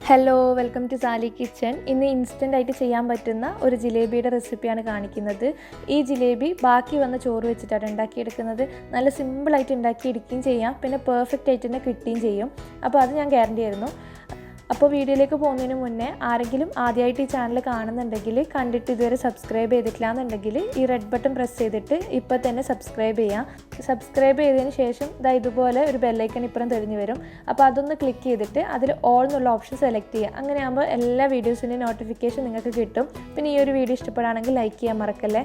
Hello, welcome to Sali kitchen. ഇന്ന് instant ആയിട്ട് ചെയ്യാൻ പറ്റുന്ന ഒരു ജിലേബിയുടെ റെസിപ്പിയാണ് കാണിക്കുന്നത്. ഈ ജിലേബി ബാക്കി വന്ന ചോറ് വെച്ചിട്ടാണ് ഉണ്ടാക്കിയെടുക്കുന്നത്. നല്ല സിമ്പിളായിട്ട് ഉണ്ടാക്കിയെടുക്കുകയും ചെയ്യാം, പിന്നെ പെർഫെക്റ്റ് ആയിട്ട് തന്നെ കിട്ടുകയും ചെയ്യും. അപ്പോൾ അത് ഞാൻ ഗ്യാരണ്ടി ആയിരുന്നു. അപ്പോൾ വീഡിയോയിലേക്ക് പോകുന്നതിന് മുന്നേ ആരെങ്കിലും ആദ്യമായിട്ട് ഈ ചാനൽ കാണുന്നുണ്ടെങ്കിൽ, കണ്ടിട്ട് ഇതുവരെ സബ്സ്ക്രൈബ് ചെയ്തിട്ടില്ല എന്നുണ്ടെങ്കിൽ ഈ റെഡ് ബട്ടൺ പ്രസ് ചെയ്തിട്ട് ഇപ്പോൾ തന്നെ സബ്സ്ക്രൈബ് ചെയ്യാം. സബ്സ്ക്രൈബ് ചെയ്തതിന് ശേഷം ഇതുപോലെ ഒരു ബെല്ലൈക്കൺ ഇപ്പുറം തെളിഞ്ഞു വരും. അപ്പോൾ അതൊന്ന് ക്ലിക്ക് ചെയ്തിട്ട് അതിൽ ഓൾ എന്നുള്ള ഓപ്ഷൻ സെലക്ട് ചെയ്യുക. അങ്ങനെയാകുമ്പോൾ എല്ലാ വീഡിയോസിൻ്റെയും നോട്ടിഫിക്കേഷൻ നിങ്ങൾക്ക് കിട്ടും. പിന്നെ ഈ ഒരു വീഡിയോ ഇഷ്ടപ്പെടുകയാണെങ്കിൽ ലൈക്ക് ചെയ്യാൻ മറക്കല്ലേ.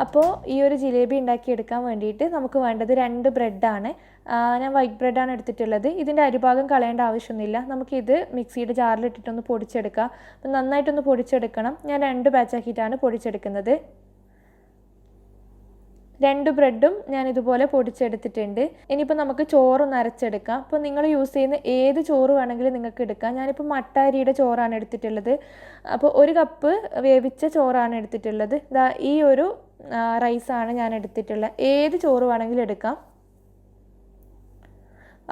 അപ്പോൾ ഈ ഒരു ജിലേബി ഉണ്ടാക്കിയെടുക്കാൻ വേണ്ടിയിട്ട് നമുക്ക് വേണ്ടത് 2 ബ്രെഡാണ്. ഞാൻ വൈറ്റ് ബ്രെഡാണ് എടുത്തിട്ടുള്ളത്. ഇതിൻ്റെ അരിഭാഗം കളയേണ്ട ആവശ്യമൊന്നുമില്ല. നമുക്കിത് മിക്സിയുടെ ജാറിലിട്ടിട്ടൊന്ന് പൊടിച്ചെടുക്കാം. അപ്പം നന്നായിട്ടൊന്ന് പൊടിച്ചെടുക്കണം. ഞാൻ 2 ബാച്ചാക്കിയിട്ടാണ് പൊടിച്ചെടുക്കുന്നത്. 2 ബ്രെഡും ഞാൻ ഇതുപോലെ പൊടിച്ചെടുത്തിട്ടുണ്ട്. ഇനിയിപ്പോൾ നമുക്ക് ചോറൊന്ന് അരച്ചെടുക്കാം. അപ്പോൾ നിങ്ങൾ യൂസ് ചെയ്യുന്ന ഏത് ചോറ് വേണമെങ്കിലും നിങ്ങൾക്ക് എടുക്കാം. ഞാനിപ്പോൾ മട്ട അരിയുടെ ചോറാണ് എടുത്തിട്ടുള്ളത്. അപ്പോൾ 1 കപ്പ് വേവിച്ച ചോറാണ് എടുത്തിട്ടുള്ളത്. ഈ ഒരു റൈസാണ് ഞാൻ എടുത്തിട്ടുള്ളത്. ഏത് ചോറ് വേണമെങ്കിലും എടുക്കാം.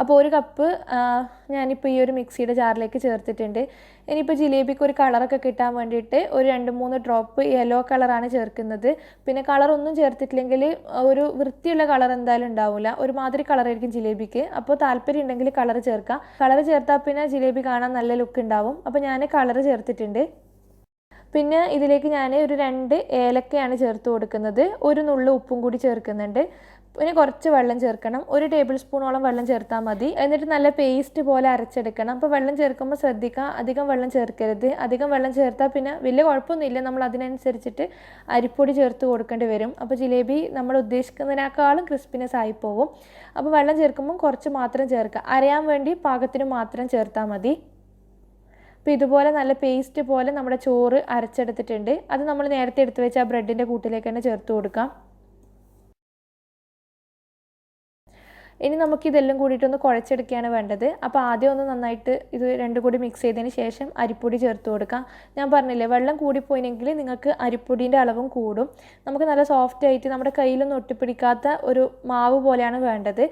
അപ്പോൾ 1 കപ്പ് ഞാനിപ്പോൾ ഈ ഒരു മിക്സിയുടെ ജാറിലേക്ക് ചേർത്തിട്ടുണ്ട്. ഇനിയിപ്പോൾ ജിലേബിക്ക് ഒരു കളറൊക്കെ കിട്ടാൻ വേണ്ടിയിട്ട് ഒരു 2-3 ഡ്രോപ്പ് യെല്ലോ കളറാണ് ചേർക്കുന്നത്. പിന്നെ കളറൊന്നും ചേർത്തിട്ടില്ലെങ്കിൽ ഒരു വൃത്തിയുള്ള കളർ എന്തായാലും ഉണ്ടാവില്ല, ഒരുമാതിരി കളറായിരിക്കും ജിലേബിക്ക്. അപ്പോൾ താല്പര്യം ഉണ്ടെങ്കിൽ കളർ ചേർക്കാം. കളർ ചേർത്താൽ പിന്നെ ജിലേബി കാണാൻ നല്ല ലുക്ക് ഉണ്ടാവും. അപ്പോൾ ഞാൻ കളർ ചേർത്തിട്ടുണ്ട്. പിന്നെ ഇതിലേക്ക് ഞാൻ ഒരു 2 ഏലക്കയാണ് ചേർത്ത് കൊടുക്കുന്നത്. 1 നുള്ളു ഉപ്പും കൂടി ചേർക്കുന്നുണ്ട്. പിന്നെ കുറച്ച് വെള്ളം ചേർക്കണം. 1 ടേബിൾ സ്പൂണോളം വെള്ളം ചേർത്താൽ മതി. എന്നിട്ട് നല്ല പേസ്റ്റ് പോലെ അരച്ചെടുക്കണം. അപ്പോൾ വെള്ളം ചേർക്കുമ്പോൾ ശ്രദ്ധിക്കുക, അധികം വെള്ളം ചേർക്കരുത്. അധികം വെള്ളം ചേർത്താൽ പിന്നെ വലിയ കുഴപ്പമൊന്നുമില്ല, നമ്മൾ അതിനനുസരിച്ചിട്ട് അരിപ്പൊടി ചേർത്ത് കൊടുക്കേണ്ടി വരും. അപ്പോൾ ജിലേബി നമ്മൾ ഉദ്ദേശിക്കുന്നതിനേക്കാളും ക്രിസ്പിനെസ് ആയിപ്പോവും. അപ്പോൾ വെള്ളം ചേർക്കുമ്പോൾ കുറച്ച് മാത്രം ചേർക്കുക. അരയാൻ വേണ്ടി പാകത്തിന് മാത്രം ചേർത്താൽ മതി. അപ്പോൾ ഇതുപോലെ നല്ല പേസ്റ്റ് പോലെ നമ്മുടെ ചോറ് അരച്ചെടുത്തിട്ടുണ്ട്. അത് നമ്മൾ നേരത്തെ എടുത്ത് വെച്ച ആ ബ്രെഡിൻ്റെ കൂട്ടിലേക്ക് തന്നെ ചേർത്ത് കൊടുക്കാം. ഇനി നമുക്കിതെല്ലാം കൂടിയിട്ടൊന്ന് കുഴച്ചെടുക്കുകയാണ് വേണ്ടത്. അപ്പോൾ ആദ്യം ഒന്ന് നന്നായിട്ട് ഇത് 2 കൂടി മിക്സ് ചെയ്തതിന് ശേഷം അരിപ്പൊടി ചേർത്ത് കൊടുക്കാം. ഞാൻ പറഞ്ഞില്ലേ, വെള്ളം കൂടിപ്പോയിനെങ്കിൽ നിങ്ങൾക്ക് അരിപ്പൊടീൻ്റെ അളവും കൂടും. നമുക്ക് നല്ല സോഫ്റ്റ് ആയിട്ട് നമ്മുടെ കയ്യിലൊന്നും ഒട്ടിപ്പിടിക്കാത്ത ഒരു മാവ് പോലെയാണ് വേണ്ടത്.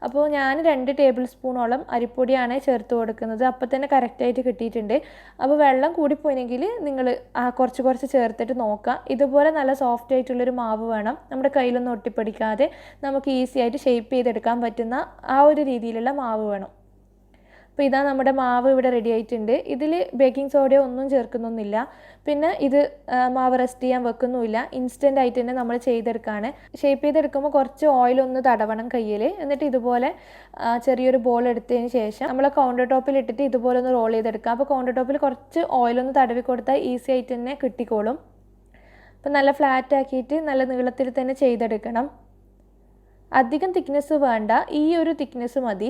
അപ്പോൾ ഞാൻ 2 ടേബിൾ സ്പൂണോളം അരിപ്പൊടിയാണ് ചേർത്ത് കൊടുക്കുന്നത്. അപ്പോൾ തന്നെ കറക്റ്റായിട്ട് കിട്ടിയിട്ടുണ്ട്. അപ്പോൾ വെള്ളം കൂടിപ്പോയിനെങ്കിൽ നിങ്ങൾ കുറച്ച് ചേർത്തിട്ട് നോക്കാം. ഇതുപോലെ നല്ല സോഫ്റ്റ് ആയിട്ടുള്ളൊരു മാവ് വേണം, നമ്മുടെ കയ്യിലൊന്നും ഒട്ടിപ്പിടിക്കാതെ നമുക്ക് ഈസി ആയിട്ട് ഷേപ്പ് ചെയ്തെടുക്കാൻ പറ്റും. ആ ഒരു രീതിയിലുള്ള മാവ് വേണം. അപ്പോൾ ഇതാ നമ്മുടെ മാവ് ഇവിടെ റെഡി ആയിട്ടുണ്ട്. ഇതിൽ ബേക്കിംഗ് സോഡയോ ഒന്നും ചേർക്കുന്നൊന്നുമില്ല. പിന്നെ ഇത് മാവ് റെസ്റ്റ് ചെയ്യാൻ വെക്കുന്നുമില്ല. ഇൻസ്റ്റൻ്റ് ആയിട്ട് തന്നെ നമ്മൾ ചെയ്തെടുക്കുകയാണ്. ഷേപ്പ് ചെയ്തെടുക്കുമ്പോൾ കുറച്ച് ഓയിലൊന്ന് തടവണം കയ്യിൽ. എന്നിട്ട് ഇതുപോലെ ചെറിയൊരു ബോൾ എടുത്തതിന് ശേഷം നമ്മൾ കൗണ്ടർ ടോപ്പിൽ ഇട്ടിട്ട് ഇതുപോലെ ഒന്ന് റോൾ ചെയ്തെടുക്കാം. അപ്പോൾ കൗണ്ടർ ടോപ്പിൽ കുറച്ച് ഓയിലൊന്ന് തടവി കൊടുത്താൽ ഈസി ആയിട്ട് തന്നെ കിട്ടിക്കോളും. അപ്പോൾ നല്ല ഫ്ലാറ്റ് ആക്കിയിട്ട് നല്ല നീളത്തിൽ തന്നെ ചെയ്തെടുക്കണം. അധികം തിക്നെസ് വേണ്ട, ഈ ഒരു തിക്നെസ് മതി.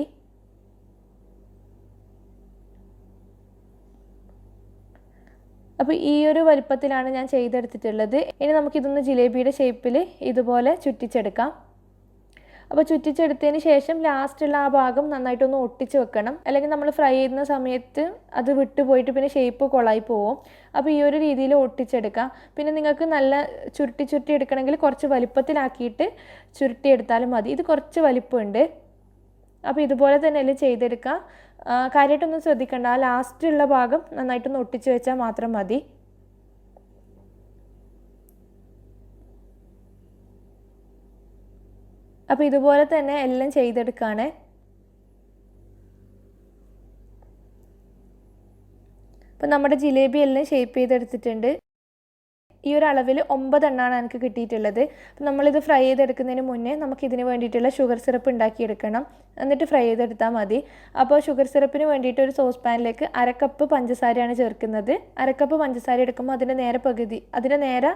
അപ്പോൾ ഈ ഒരു വലിപ്പത്തിലാണ് ഞാൻ ചെയ്തെടുത്തിട്ടുള്ളത്. ഇനി നമുക്കിതൊന്ന് ജിലേബിയുടെ ഷേപ്പിൽ ഇതുപോലെ ചുറ്റിച്ചെടുക്കാം. അപ്പോൾ ചുറ്റിച്ചെടുത്തതിന് ശേഷം ലാസ്റ്റുള്ള ആ ഭാഗം നന്നായിട്ടൊന്ന് ഒട്ടിച്ച് വെക്കണം. അല്ലെങ്കിൽ നമ്മൾ ഫ്രൈ ചെയ്യുന്ന സമയത്ത് അത് വിട്ടുപോയിട്ട് പിന്നെ ഷേപ്പ് കൊളായി പോവും. അപ്പോൾ ഈ ഒരു രീതിയിൽ ഒട്ടിച്ചെടുക്കാം. പിന്നെ നിങ്ങൾക്ക് നല്ല ചുരുട്ടി എടുക്കണമെങ്കിൽ കുറച്ച് വലിപ്പത്തിലാക്കിയിട്ട് ചുരുട്ടിയെടുത്താലും മതി. ഇത് കുറച്ച് വലിപ്പമുണ്ട്. അപ്പോൾ ഇതുപോലെ തന്നെ എല്ലാം ചെയ്തെടുക്കാം. കാര്യമായിട്ടൊന്നും ശ്രദ്ധിക്കേണ്ട, ആ ലാസ്റ്റുള്ള ഭാഗം നന്നായിട്ടൊന്ന് ഒട്ടിച്ച് വെച്ചാൽ മാത്രം മതി. അപ്പോൾ ഇതുപോലെ തന്നെ എല്ലാം ചെയ്തെടുക്കുകയാണ്. അപ്പോൾ നമ്മുടെ ജിലേബി എല്ലാം ഷേപ്പ് ചെയ്തെടുത്തിട്ടുണ്ട്. ഈ ഒരു അളവിൽ 9 എണ്ണമാണ് എനിക്ക് കിട്ടിയിട്ടുള്ളത്. അപ്പോൾ നമ്മളിത് ഫ്രൈ ചെയ്തെടുക്കുന്നതിന് മുന്നേ നമുക്കിതിന് വേണ്ടിയിട്ടുള്ള ഷുഗർ സിറപ്പ് ഉണ്ടാക്കിയെടുക്കണം. എന്നിട്ട് ഫ്രൈ ചെയ്തെടുത്താൽ മതി. അപ്പോൾ ഷുഗർ സിറപ്പിന് വേണ്ടിയിട്ട് ഒരു സോസ് പാനിലേക്ക് 1/2 കപ്പ് പഞ്ചസാരയാണ് ചേർക്കുന്നത്. 1/2 കപ്പ് പഞ്ചസാര എടുക്കുമ്പോൾ അതിൻ്റെ നേരെ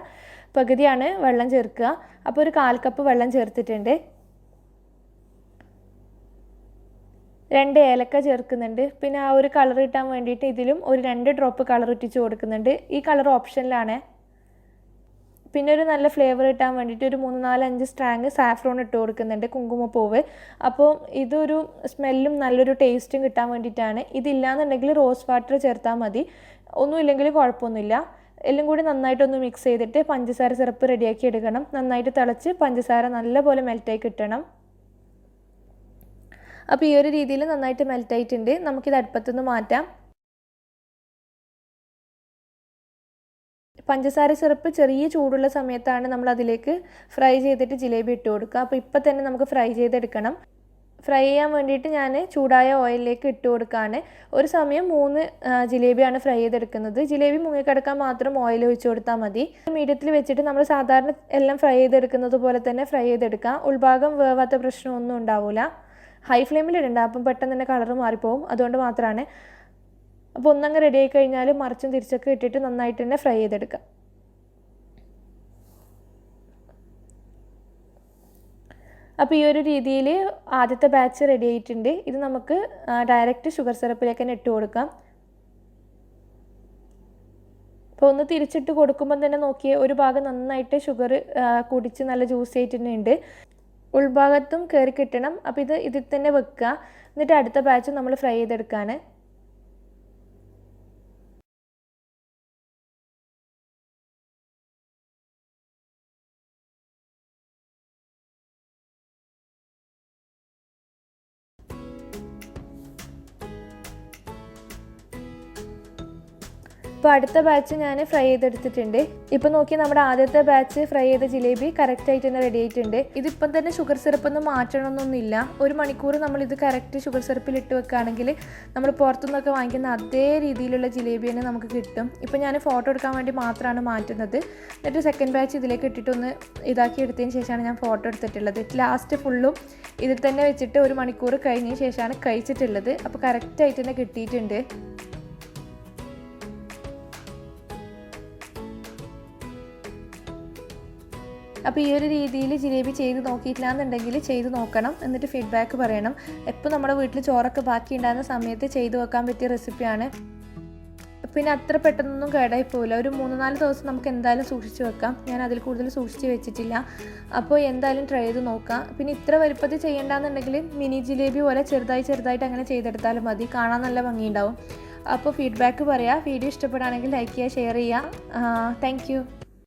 പകുതിയാണ് വെള്ളം ചേർക്കുക. അപ്പോൾ ഒരു 1/4 കപ്പ് വെള്ളം ചേർത്തിട്ടുണ്ട്. 2 ഏലക്ക ചേർക്കുന്നുണ്ട്. പിന്നെ ആ ഒരു കളർ കിട്ടാൻ വേണ്ടിയിട്ട് ഇതിലും ഒരു 2 ഡ്രോപ്പ് കളർ ഇട്ടിച്ച് കൊടുക്കുന്നുണ്ട്. ഈ കളർ ഓപ്ഷനിലാണ്. പിന്നെ ഒരു നല്ല ഫ്ലേവർ കിട്ടാൻ വേണ്ടിയിട്ട് ഒരു 3-4-5 സ്ട്രാങ് സാഫ്രോൺ ഇട്ട് കൊടുക്കുന്നുണ്ട്, കുങ്കുമപ്പൂവ്. അപ്പോൾ ഇതൊരു സ്മെല്ലും നല്ലൊരു ടേസ്റ്റും കിട്ടാൻ വേണ്ടിയിട്ടാണ്. ഇതില്ലാന്നുണ്ടെങ്കിൽ റോസ് വാട്ടർ ചേർത്താൽ മതി. ഒന്നുമില്ലെങ്കിൽ കുഴപ്പമൊന്നുമില്ല. എല്ലാം കൂടി നന്നായിട്ടൊന്ന് മിക്സ് ചെയ്തിട്ട് പഞ്ചസാര സിറപ്പ് റെഡിയാക്കി എടുക്കണം. നന്നായിട്ട് തിളച്ച് പഞ്ചസാര നല്ലപോലെ മെൽറ്റായി കിട്ടണം. അപ്പോൾ ഈ ഒരു രീതിയിൽ നന്നായിട്ട് മെൽറ്റ് ആയിട്ടുണ്ട്. നമുക്കിത് അടുപ്പത്തുനിന്ന് മാറ്റാം. പഞ്ചസാര സിറപ്പ് ചെറിയ ചൂടുള്ള സമയത്താണ് നമ്മൾ അതിലേക്ക് ഫ്രൈ ചെയ്തിട്ട് ജിലേബി ഇട്ട് കൊടുക്കുക. അപ്പോൾ ഇപ്പം തന്നെ നമുക്ക് ഫ്രൈ ചെയ്തെടുക്കണം. ഫ്രൈ ചെയ്യാൻ വേണ്ടിയിട്ട് ഞാൻ ചൂടായ ഓയിലിലേക്ക് ഇട്ട് കൊടുക്കുകയാണ്. ഒരു സമയം 3 ജിലേബിയാണ് ഫ്രൈ ചെയ്തെടുക്കുന്നത്. ജിലേബി മുങ്ങിക്കിടക്കാൻ മാത്രം ഓയിൽ ഒഴിച്ച് കൊടുത്താൽ മതി. മീഡിയത്തിൽ വെച്ചിട്ട് നമ്മൾ സാധാരണ എല്ലാം ഫ്രൈ ചെയ്തെടുക്കുന്നത് പോലെ തന്നെ ഫ്രൈ ചെയ്തെടുക്കാം. ഉൾഭാഗം വേവാത്ത പ്രശ്നമൊന്നും ഉണ്ടാവില്ല. ഹൈ ഫ്ലെയിമിൽ ഇടണ്ട, അപ്പം പെട്ടെന്ന് തന്നെ കളറ് മാറിപ്പോവും. അതുകൊണ്ട് മാത്രമാണ്. അപ്പോൾ ഒന്നങ്ങ് റെഡി ആയി കഴിഞ്ഞാൽ മറിച്ചും തിരിച്ചൊക്കെ ഇട്ടിട്ട് നന്നായിട്ട് തന്നെ ഫ്രൈ ചെയ്തെടുക്കാം. അപ്പോൾ ഈ ഒരു രീതിയിൽ ആദ്യത്തെ ബാച്ച് റെഡി ആയിട്ടുണ്ട്. ഇത് നമുക്ക് ഡയറക്റ്റ് ഷുഗർ സിറപ്പിലേക്ക് തന്നെ ഇട്ട് കൊടുക്കാം. അപ്പോൾ ഒന്ന് തിരിച്ചിട്ട് കൊടുക്കുമ്പോൾ തന്നെ നോക്കിയേ, ഒരു ഭാഗം നന്നായിട്ട് ഷുഗർ കുടിച്ച് നല്ല ജ്യൂസി ആയിട്ട് തന്നെ ഉണ്ട്. ഉൾഭാഗത്തും കയറി കിട്ടണം. അപ്പോൾ ഇതിൽ തന്നെ വെക്കുക. എന്നിട്ട് അടുത്ത ബാച്ച് നമ്മൾ ഫ്രൈ ചെയ്തെടുക്കുകയാണ്. ഇപ്പോൾ അടുത്ത ബാച്ച് ഞാൻ ഫ്രൈ ചെയ്തെടുത്തിട്ടുണ്ട്. ഇപ്പോൾ നോക്കി നമ്മുടെ ആദ്യത്തെ ബാച്ച് ഫ്രൈ ചെയ്ത ജിലേബി കറക്റ്റായിട്ട് തന്നെ റെഡി ആയിട്ടുണ്ട്. ഇതിപ്പം തന്നെ ഷുഗർ സിറപ്പൊന്നും മാറ്റണമെന്നൊന്നുമില്ല. 1 മണിക്കൂർ നമ്മളിത് കറക്റ്റ് ഷുഗർ സിറപ്പിൽ ഇട്ട് വെക്കുകയാണെങ്കിൽ നമ്മൾ പുറത്തുനിന്നൊക്കെ വാങ്ങിക്കുന്ന അതേ രീതിയിലുള്ള ജിലേബി തന്നെ നമുക്ക് കിട്ടും. ഇപ്പോൾ ഞാൻ ഫോട്ടോ എടുക്കാൻ വേണ്ടി മാത്രമാണ് മാറ്റുന്നത്. എന്നിട്ട് സെക്കൻഡ് ബാച്ച് ഇതിലേക്ക് ഇട്ടിട്ടൊന്ന് ഇതാക്കി എടുത്തതിന് ശേഷമാണ് ഞാൻ ഫോട്ടോ എടുത്തിട്ടുള്ളത്. ലാസ്റ്റ് ഫുള്ളും ഇതിൽ തന്നെ വെച്ചിട്ട് 1 മണിക്കൂർ കഴിഞ്ഞ ശേഷമാണ് കഴിച്ചിട്ടുള്ളത്. അപ്പോൾ കറക്റ്റായിട്ട് തന്നെ കിട്ടിയിട്ടുണ്ട്. അപ്പോൾ ഈ ഒരു രീതിയിൽ ജിലേബി ചെയ്ത് നോക്കിയിട്ടില്ല എന്നുണ്ടെങ്കിൽ ചെയ്ത് നോക്കണം. എന്നിട്ട് ഫീഡ്ബാക്ക് പറയണം. എപ്പോൾ നമ്മുടെ വീട്ടിൽ ചോറൊക്കെ ബാക്കി ഉണ്ടാകുന്ന സമയത്ത് ചെയ്ത് വെക്കാൻ പറ്റിയ റെസിപ്പിയാണ്. പിന്നെ അത്ര പെട്ടെന്നൊന്നും കേടായി പോവില്ല. ഒരു 3-4 ദിവസം നമുക്ക് എന്തായാലും സൂക്ഷിച്ച് വെക്കാം. ഞാൻ അതിൽ കൂടുതൽ സൂക്ഷിച്ച് വെച്ചിട്ടില്ല. അപ്പോൾ എന്തായാലും ട്രൈ ചെയ്ത് നോക്കാം. പിന്നെ ഇത്ര വലുപ്പത്തിൽ ചെയ്യേണ്ടതെന്നുണ്ടെങ്കിൽ മിനി ജിലേബി പോലെ ചെറുതായിട്ട് അങ്ങനെ ചെയ്തെടുത്താലും മതി. കാണാൻ നല്ല ഭംഗിയുണ്ടാവും. അപ്പോൾ ഫീഡ്ബാക്ക് പറയാം. വീഡിയോ ഇഷ്ടപ്പെടുകയാണെങ്കിൽ ലൈക്ക് ചെയ്യുക, ഷെയർ ചെയ്യുക. Thank you.